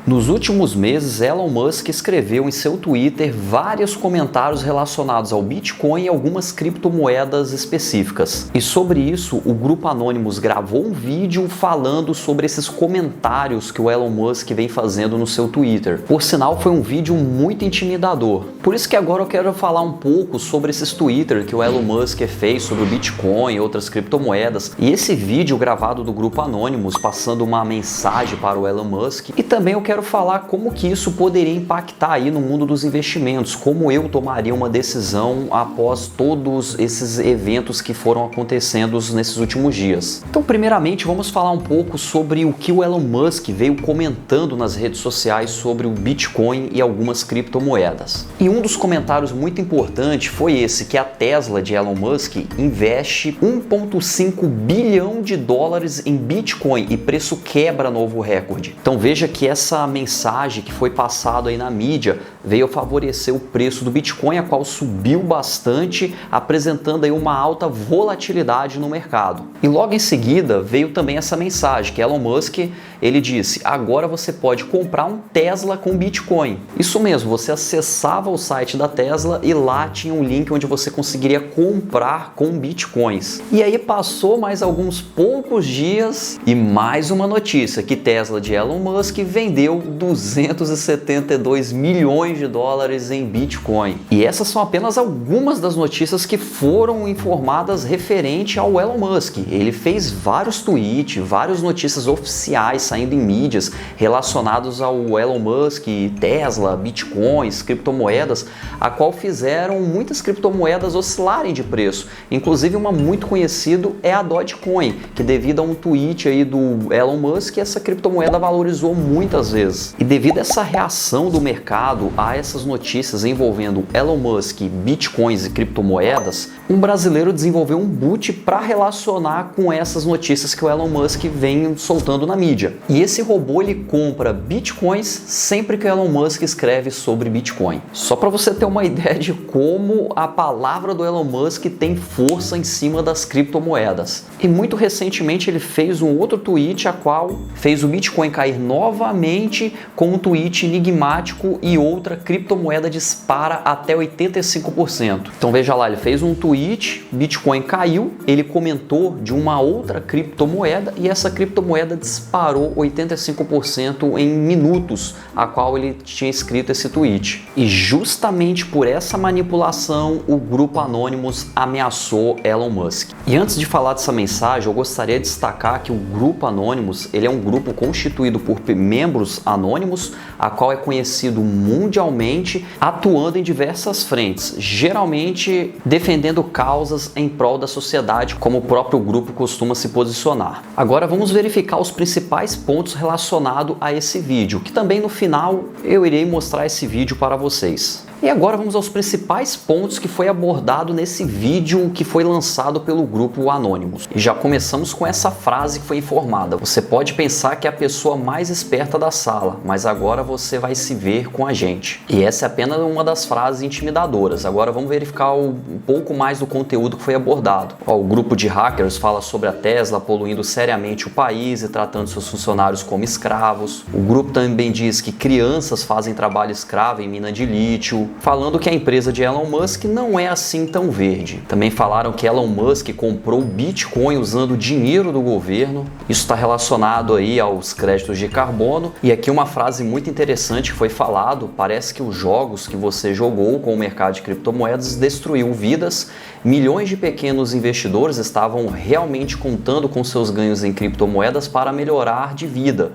Nos últimos meses, Elon Musk escreveu em seu Twitter vários comentários relacionados ao Bitcoin e algumas criptomoedas específicas. E sobre isso, o Grupo Anonymous gravou um vídeo falando sobre esses comentários que o Elon Musk vem fazendo no seu Twitter. Por sinal, foi um vídeo muito intimidador. Por isso que agora eu quero falar um pouco sobre esses Twitter que o Elon Musk fez sobre o Bitcoin e outras criptomoedas. E esse vídeo gravado do Grupo Anonymous passando uma mensagem para o Elon Musk. E também eu quero falar como que isso poderia impactar aí no mundo dos investimentos, como eu tomaria uma decisão após todos esses eventos que foram acontecendo nesses últimos dias. Então, primeiramente, vamos falar um pouco sobre o que o Elon Musk veio comentando nas redes sociais sobre o Bitcoin e algumas criptomoedas. E um dos comentários muito importantes foi esse, que a Tesla de Elon Musk investe 1,5 bilhão de dólares em Bitcoin e preço quebra novo recorde. Então veja que essa mensagem que foi passada aí na mídia veio favorecer o preço do Bitcoin, a qual subiu bastante, apresentando aí uma alta volatilidade no mercado. E logo em seguida veio também essa mensagem que Elon Musk, ele disse: agora você pode comprar um Tesla com Bitcoin. Isso mesmo, você acessava o site da Tesla e lá tinha um link onde você conseguiria comprar com Bitcoins. E aí passou mais alguns poucos dias e mais uma notícia, que Tesla de Elon Musk vendeu 272 milhões de dólares em Bitcoin. E essas são apenas algumas das notícias que foram informadas referente ao Elon Musk. Ele fez vários tweets, várias notícias oficiais saindo em mídias relacionados ao Elon Musk, Tesla, Bitcoins, criptomoedas, a qual fizeram muitas criptomoedas oscilarem de preço. Inclusive uma muito conhecida é a Dogecoin, que devido a um tweet aí do Elon Musk, essa criptomoeda valorizou muitas vezes. E devido a essa reação do mercado a essas notícias envolvendo Elon Musk, Bitcoins e criptomoedas, um brasileiro desenvolveu um bot para relacionar com essas notícias que o Elon Musk vem soltando na mídia. E esse robô ele compra Bitcoins sempre que o Elon Musk escreve sobre Bitcoin. Só para você ter uma ideia de como a palavra do Elon Musk tem força em cima das criptomoedas. E muito recentemente ele fez um outro tweet a qual fez o Bitcoin cair novamente com um tweet enigmático e outra criptomoeda dispara até 85%. Então veja lá, ele fez um tweet, Bitcoin caiu, ele comentou de uma outra criptomoeda e essa criptomoeda disparou 85% em minutos, a qual ele tinha escrito esse tweet. E justamente por essa manipulação, o Grupo Anonymous ameaçou Elon Musk. E antes de falar dessa mensagem, eu gostaria de destacar que o Grupo Anonymous, ele é um grupo constituído por membros anônimos, a qual é conhecido mundialmente, atuando em diversas frentes, geralmente defendendo causas em prol da sociedade, como o próprio grupo costuma se posicionar. Agora vamos verificar os principais pontos relacionados a esse vídeo, que também no final eu irei mostrar esse vídeo para vocês. E agora vamos aos principais pontos que foi abordado nesse vídeo que foi lançado pelo Grupo Anonymous. E já começamos com essa frase que foi informada: você pode pensar que é a pessoa mais esperta da sala, mas agora você vai se ver com a gente. E essa é apenas uma das frases intimidadoras. Agora vamos verificar um pouco mais do conteúdo que foi abordado. O grupo de hackers fala sobre a Tesla poluindo seriamente o país e tratando seus funcionários como escravos. O grupo também diz que crianças fazem trabalho escravo em mina de lítio, falando que a empresa de Elon Musk não é assim tão verde. Também falaram que Elon Musk comprou Bitcoin usando dinheiro do governo. Isso está relacionado aí aos créditos de carbono. E aqui uma frase muito interessante que foi falado: parece que os jogos que você jogou com o mercado de criptomoedas destruiu vidas. Milhões de pequenos investidores estavam realmente contando com seus ganhos em criptomoedas para melhorar de vida.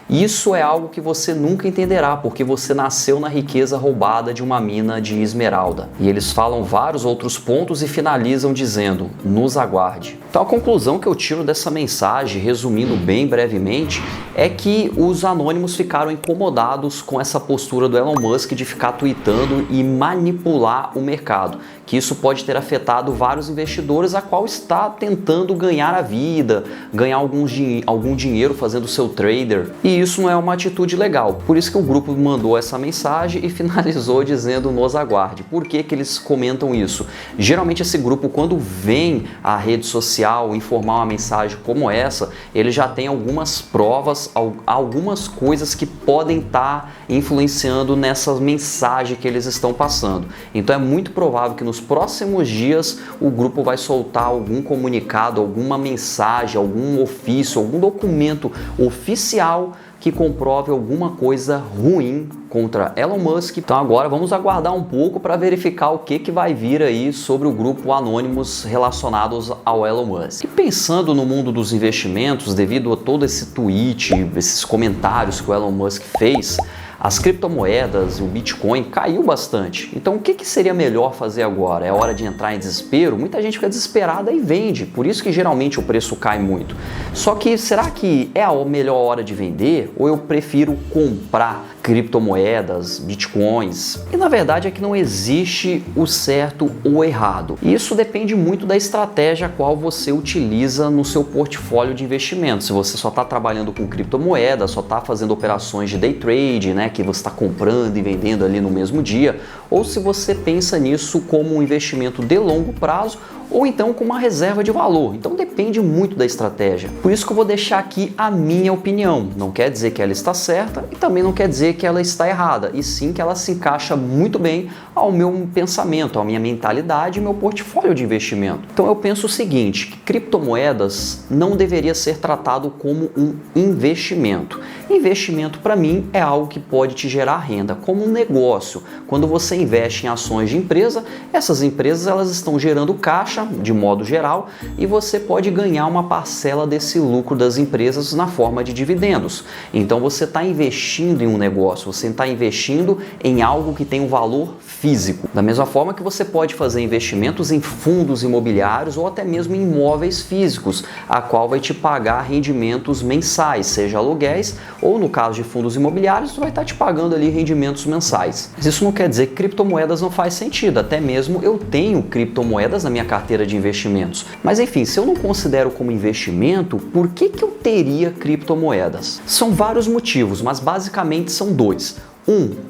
Isso é algo que você nunca entenderá, porque você nasceu na riqueza roubada de uma mina de esmeralda. E eles falam vários outros pontos e finalizam dizendo: nos aguarde. Então a conclusão que eu tiro dessa mensagem, resumindo bem brevemente, é que os anônimos ficaram incomodados com essa postura do Elon Musk de ficar tweetando e manipular o mercado, que isso pode ter afetado vários investidores a qual está tentando ganhar a vida, ganhar algum dinheiro fazendo seu trader. E E isso não é uma atitude legal. Por isso que o grupo mandou essa mensagem e finalizou dizendo nos aguarde. Por que que eles comentam isso? Geralmente esse grupo, quando vem à rede social informar uma mensagem como essa, ele já tem algumas provas, algumas coisas que podem estar influenciando nessa mensagem que eles estão passando. Então é muito provável que nos próximos dias o grupo vai soltar algum comunicado, alguma mensagem, algum ofício, algum documento oficial que comprove alguma coisa ruim contra Elon Musk. Então agora vamos aguardar um pouco para verificar o que vai vir aí sobre o grupo Anonymous relacionados ao Elon Musk. E pensando no mundo dos investimentos, devido a todo esse tweet, esses comentários que o Elon Musk fez, as criptomoedas, o Bitcoin caiu bastante. Então o que seria melhor fazer agora? É hora de entrar em desespero? Muita gente fica desesperada e vende, por isso que geralmente o preço cai muito. Só que será que é a melhor hora de vender ou eu prefiro comprar criptomoedas, bitcoins? E na verdade é que não existe o certo ou errado. E isso depende muito da estratégia a qual você utiliza no seu portfólio de investimentos. Se você só está trabalhando com criptomoedas, só está fazendo operações de day trade, né, que você está comprando e vendendo ali no mesmo dia, ou se você pensa nisso como um investimento de longo prazo, ou então com uma reserva de valor. Então depende muito da estratégia. Por isso que eu vou deixar aqui a minha opinião. Não quer dizer que ela está certa e também não quer dizer que ela está errada, e sim que ela se encaixa muito bem ao meu pensamento, à minha mentalidade e meu portfólio de investimento. Então eu penso o seguinte, que criptomoedas não deveria ser tratado como um investimento. Investimento para mim é algo que pode te gerar renda, como um negócio. Quando você investe em ações de empresa, essas empresas elas estão gerando caixa de modo geral e você pode ganhar uma parcela desse lucro das empresas na forma de dividendos. Então você está investindo em um negócio, você está investindo em algo que tem um valor físico. Da mesma forma que você pode fazer investimentos em fundos imobiliários ou até mesmo em imóveis físicos, a qual vai te pagar rendimentos mensais, seja aluguéis ou no caso de fundos imobiliários, tu vai estar te pagando ali rendimentos mensais. Mas isso não quer dizer que criptomoedas não faz sentido, até mesmo eu tenho criptomoedas na minha carteira de investimentos. Mas enfim, se eu não considero como investimento, por que eu teria criptomoedas? São vários motivos, mas basicamente são dois.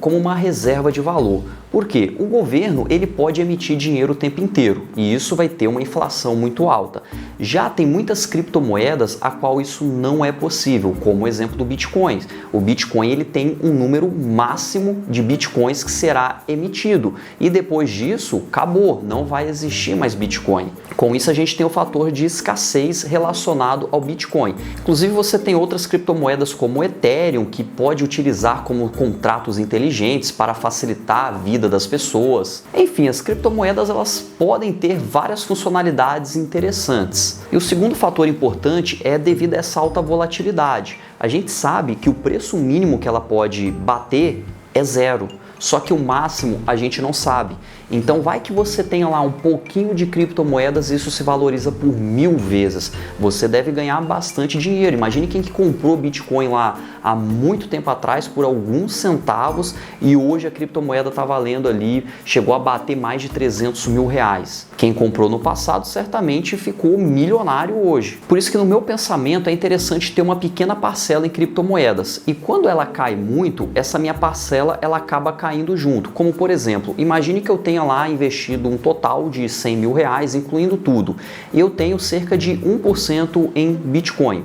Como uma reserva de valor. Porque o governo ele pode emitir dinheiro o tempo inteiro e isso vai ter uma inflação muito alta. Já tem muitas criptomoedas a qual isso não é possível, como o exemplo do Bitcoin. O Bitcoin ele tem um número máximo de Bitcoins que será emitido e depois disso acabou, não vai existir mais Bitcoin. Com isso a gente tem o fator de escassez relacionado ao Bitcoin. Inclusive você tem outras criptomoedas como o Ethereum que pode utilizar como contratos inteligentes para facilitar a vida das pessoas. Enfim, as criptomoedas elas podem ter várias funcionalidades interessantes. E o segundo fator importante é devido a essa alta volatilidade. A gente sabe que o preço mínimo que ela pode bater é zero. Só que o máximo a gente não sabe. Então vai que você tenha lá um pouquinho de criptomoedas e isso se valoriza por 1000 vezes. Você deve ganhar bastante dinheiro. Imagine quem que comprou Bitcoin lá há muito tempo atrás por alguns centavos e hoje a criptomoeda está valendo ali, chegou a bater mais de 300 mil reais. Quem comprou no passado certamente ficou milionário hoje. Por isso que no meu pensamento é interessante ter uma pequena parcela em criptomoedas. E quando ela cai muito, essa minha parcela ela acaba caindo junto. Como por exemplo, imagine que eu tenha lá investido um total de 100 mil reais, incluindo tudo. E eu tenho cerca de 1% em Bitcoin.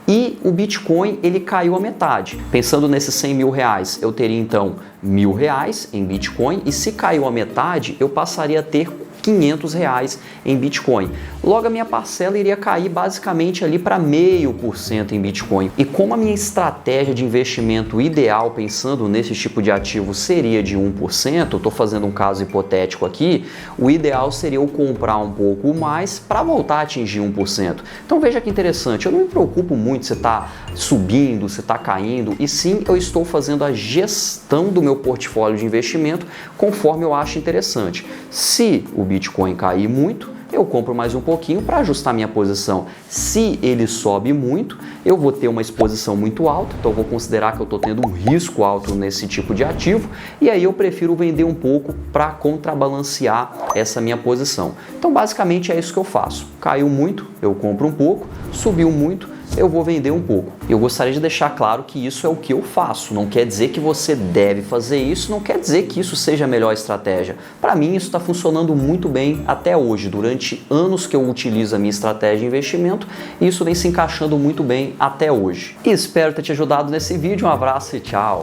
E o Bitcoin ele caiu a metade. Pensando nesses 100 mil reais, eu teria então 1000 reais em Bitcoin e se caiu a metade, eu passaria a ter 500 reais em Bitcoin. Logo a minha parcela iria cair basicamente ali para 0,5% em Bitcoin. E como a minha estratégia de investimento ideal pensando nesse tipo de ativo seria de 1%, estou fazendo um caso hipotético aqui, o ideal seria eu comprar um pouco mais para voltar a atingir 1%. Então veja que interessante, eu não me preocupo muito se está subindo, se está caindo, e sim eu estou fazendo a gestão do meu portfólio de investimento conforme eu acho interessante. Se o Bitcoin cair muito, eu compro mais um pouquinho para ajustar minha posição. Se ele sobe muito, eu vou ter uma exposição muito alta, então eu vou considerar que eu estou tendo um risco alto nesse tipo de ativo e aí eu prefiro vender um pouco para contrabalancear essa minha posição. Então basicamente é isso que eu faço. Caiu muito, eu compro um pouco, subiu muito, eu vou vender um pouco. Eu gostaria de deixar claro que isso é o que eu faço, não quer dizer que você deve fazer isso, não quer dizer que isso seja a melhor estratégia. Para mim isso está funcionando muito bem até hoje, durante anos que eu utilizo a minha estratégia de investimento, e isso vem se encaixando muito bem até hoje. E espero ter te ajudado nesse vídeo, um abraço e tchau!